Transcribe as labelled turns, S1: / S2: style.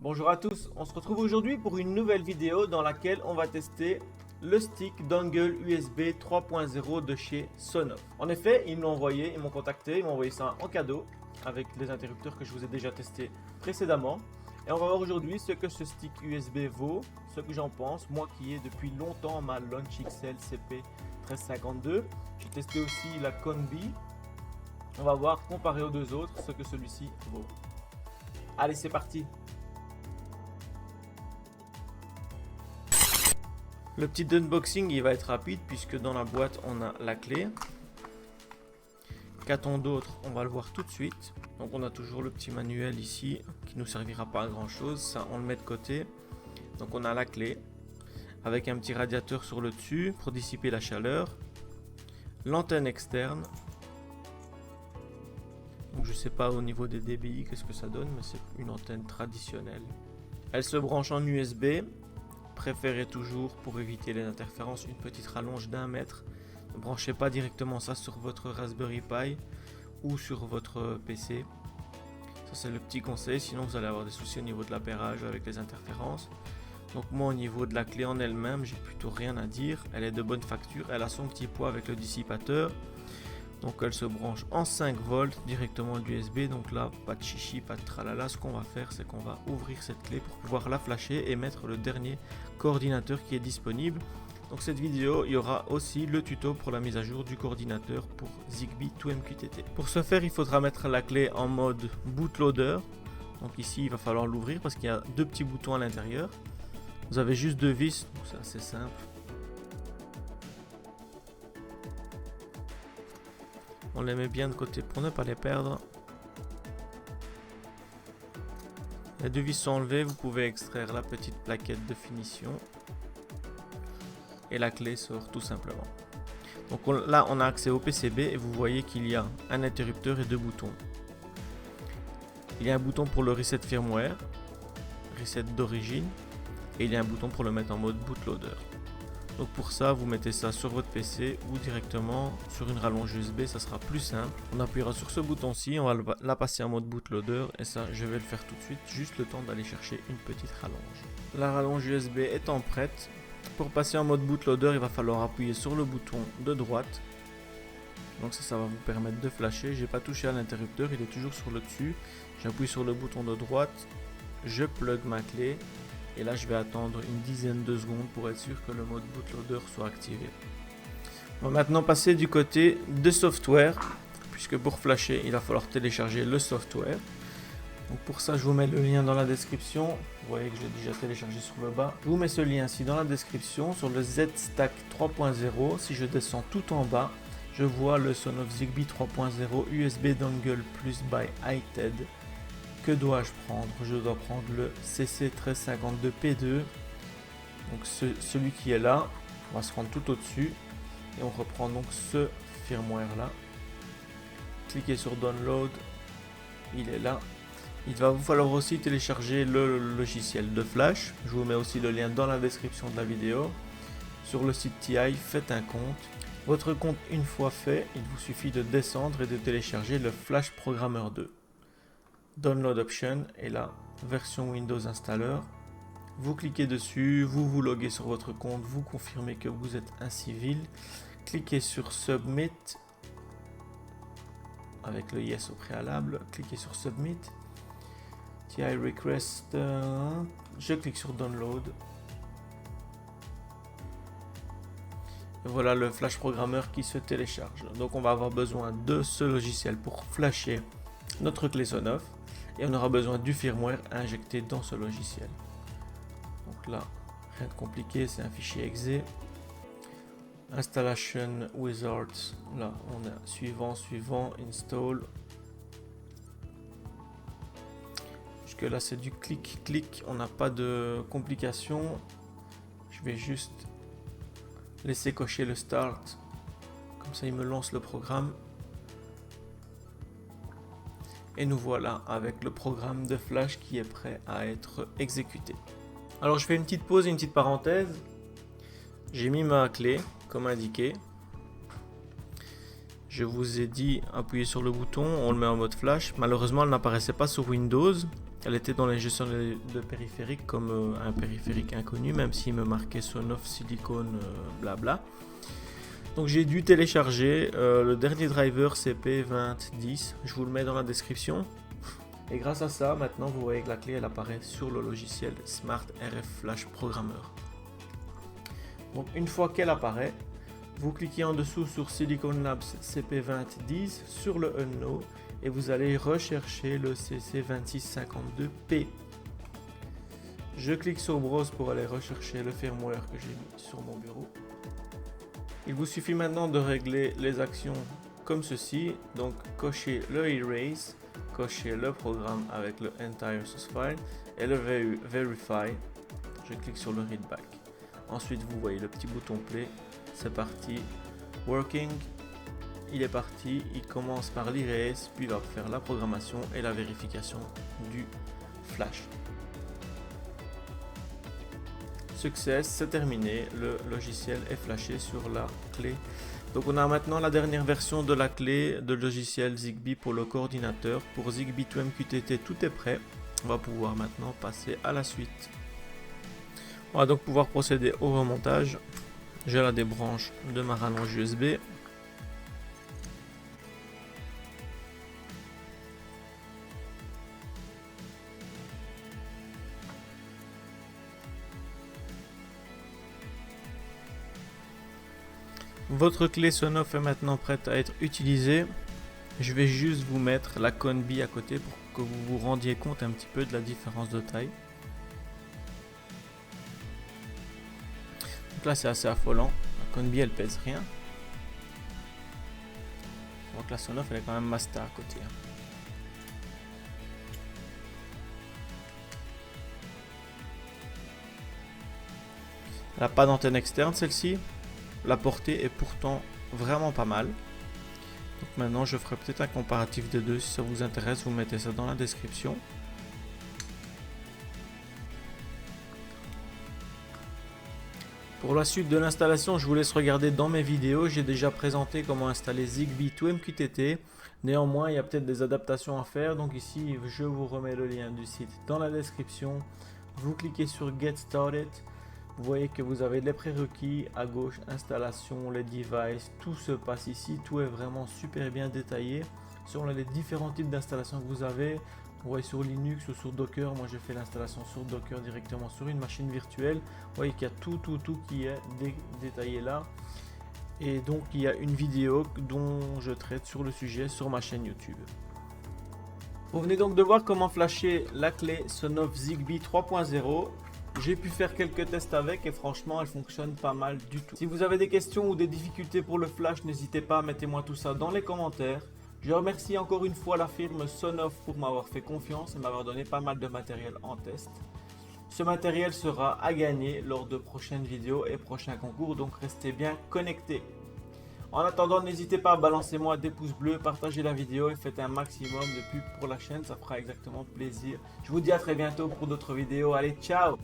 S1: Bonjour à tous, on se retrouve aujourd'hui pour une nouvelle vidéo dans laquelle on va tester le stick dongle USB 3.0 de chez Sonoff. En effet, ils me l'ont envoyé, ils m'ont contacté, ils m'ont envoyé ça en cadeau avec les interrupteurs que je vous ai déjà testés précédemment. Et on va voir aujourd'hui ce que ce stick USB vaut, ce que j'en pense, moi qui ai depuis longtemps ma Launch XL CP1352. J'ai testé aussi la Combi. On va voir comparé aux deux autres ce que celui-ci vaut. Allez, c'est parti! Le petit unboxing il va être rapide puisque dans la boîte on a la clé. Qu'a-t-on d'autre? On va le voir tout de suite. Donc on a toujours le petit manuel ici qui nous servira pas à grand chose. Ça on le met de côté. Donc on a la clé avec un petit radiateur sur le dessus pour dissiper la chaleur. L'antenne externe. Donc je sais pas au niveau des dBi qu'est-ce que ça donne, mais c'est une antenne traditionnelle. Elle se branche en USB. Préférez toujours, pour éviter les interférences, une petite rallonge d'1 mètre. Ne branchez pas directement ça sur votre Raspberry Pi ou sur votre PC. Ça c'est le petit conseil, sinon vous allez avoir des soucis au niveau de l'appairage avec les interférences. Donc moi au niveau de la clé en elle-même, j'ai plutôt rien à dire. Elle est de bonne facture, elle a son petit poids avec le dissipateur. Donc elle se branche en 5 volts directement l'USB. Donc là, pas de chichi, pas de tralala. Ce qu'on va faire, c'est qu'on va ouvrir cette clé pour pouvoir la flasher et mettre le dernier coordinateur qui est disponible. Donc cette vidéo, il y aura aussi le tuto pour la mise à jour du coordinateur pour Zigbee to MQTT. Pour ce faire, il faudra mettre la clé en mode bootloader. Donc ici, il va falloir l'ouvrir parce qu'il y a deux petits boutons à l'intérieur. Vous avez juste deux vis, donc c'est assez simple. On les met bien de côté pour ne pas les perdre. Les deux vis sont enlevées, vous pouvez extraire la petite plaquette de finition. Et la clé sort tout simplement. Donc là on a accès au PCB et vous voyez qu'il y a un interrupteur et deux boutons. Il y a un bouton pour le reset firmware, reset d'origine, et il y a un bouton pour le mettre en mode bootloader. Donc pour ça, vous mettez ça sur votre PC ou directement sur une rallonge USB, ça sera plus simple. On appuiera sur ce bouton-ci, on va la passer en mode bootloader et ça, je vais le faire tout de suite, juste le temps d'aller chercher une petite rallonge. La rallonge USB étant prête, pour passer en mode bootloader, il va falloir appuyer sur le bouton de droite. Donc ça va vous permettre de flasher. J'ai pas touché à l'interrupteur, il est toujours sur le dessus. J'appuie sur le bouton de droite, je plug ma clé. Et là, je vais attendre une dizaine de secondes pour être sûr que le mode bootloader soit activé. On va maintenant passer du côté de software, puisque pour flasher, il va falloir télécharger le software. Donc pour ça, je vous mets le lien dans la description. Vous voyez que je l'ai déjà téléchargé sur le bas. Je vous mets ce lien-ci dans la description sur le ZStack 3.0. Si je descends tout en bas, je vois le Sonoff Zigbee 3.0 USB Dongle Plus by iTED. Que dois-je prendre? Je dois prendre le CC1352P2. Donc celui qui est là, on va se rendre tout au-dessus et on reprend donc ce firmware là. Cliquez sur Download, il est là. Il va vous falloir aussi télécharger le logiciel de flash. Je vous mets aussi le lien dans la description de la vidéo. Sur le site TI, faites un compte. Votre compte une fois fait, il vous suffit de descendre et de télécharger le Flash Programmer 2. Download Option et la version Windows Installer. Vous cliquez dessus, vous loguez sur votre compte, vous confirmez que vous êtes un civil. Cliquez sur Submit avec le Yes au préalable. Cliquez sur Submit. TI Request. Je clique sur Download. Et voilà le Flash Programmer qui se télécharge. Donc on va avoir besoin de ce logiciel pour flasher notre clé Sonoff. Et on aura besoin du firmware injecté dans ce logiciel. Donc là, rien de compliqué, c'est un fichier exe. Installation Wizards. Là, on a suivant, install. Jusque là, c'est du clic-clic. On n'a pas de complications. Je vais juste laisser cocher le start. Comme ça, il me lance le programme. Et nous voilà avec le programme de flash qui est prêt à être exécuté. Alors je fais une petite pause et une petite parenthèse. J'ai mis ma clé comme indiqué. Je vous ai dit appuyez sur le bouton, on le met en mode flash. Malheureusement elle n'apparaissait pas sur Windows. Elle était dans les gestions de périphériques comme un périphérique inconnu, même s'il me marquait Sonoff Silicone blabla. Donc j'ai dû télécharger le dernier driver CP2010, je vous le mets dans la description. Et grâce à ça, maintenant vous voyez que la clé elle apparaît sur le logiciel Smart RF Flash Programmer. Donc une fois qu'elle apparaît, vous cliquez en dessous sur Silicon Labs CP2010 sur le Unknown et vous allez rechercher le CC2652P. Je clique sur Browse pour aller rechercher le firmware que j'ai mis sur mon bureau. Il vous suffit maintenant de régler les actions comme ceci, donc cocher le Erase, cocher le programme avec le Entire Source File et le Verify. Je clique sur le Read Back. Ensuite vous voyez le petit bouton Play, c'est parti, Working, il est parti, il commence par l'Erase, puis il va faire la programmation et la vérification du flash. Success, c'est terminé, le logiciel est flashé sur la clé. Donc on a maintenant la dernière version de la clé de logiciel Zigbee pour le coordinateur. Pour Zigbee to MQTT, tout est prêt. On va pouvoir maintenant passer à la suite. On va donc pouvoir procéder au remontage. J'ai là des branches de ma rallonge USB. Votre clé Sonoff est maintenant prête à être utilisée. Je vais juste vous mettre la Conbi à côté pour que vous vous rendiez compte un petit peu de la différence de taille. Donc là c'est assez affolant. La Conbi elle pèse rien. Donc la Sonoff elle est quand même master à côté. Elle n'a pas d'antenne externe celle-ci. La portée est pourtant vraiment pas mal. Donc maintenant je ferai peut-être un comparatif des deux. Si ça vous intéresse, vous mettez ça dans la description. Pour la suite de l'installation, je vous laisse regarder dans mes vidéos. J'ai déjà présenté comment installer Zigbee to MQTT. Néanmoins, il y a peut-être des adaptations à faire. Donc ici, je vous remets le lien du site dans la description. Vous cliquez sur Get Started. Vous voyez que vous avez les prérequis à gauche, installation, les devices, tout se passe ici, tout est vraiment super bien détaillé sur les différents types d'installations que vous avez. Vous voyez sur Linux ou sur Docker, moi j'ai fait l'installation sur Docker directement sur une machine virtuelle. Vous voyez qu'il y a tout qui est détaillé là. Et donc il y a une vidéo dont je traite sur le sujet sur ma chaîne YouTube. Vous venez donc de voir comment flasher la clé Sonoff Zigbee 3.0. J'ai pu faire quelques tests avec et franchement elle fonctionne pas mal du tout. Si vous avez des questions ou des difficultés pour le flash, n'hésitez pas, mettez-moi tout ça dans les commentaires. Je remercie encore une fois la firme Sonoff pour m'avoir fait confiance et m'avoir donné pas mal de matériel en test. Ce matériel sera à gagner lors de prochaines vidéos et prochains concours, donc restez bien connectés. En attendant, n'hésitez pas à balancer moi des pouces bleus, partagez la vidéo et faites un maximum de pubs pour la chaîne, ça fera exactement plaisir. Je vous dis à très bientôt pour d'autres vidéos, allez ciao!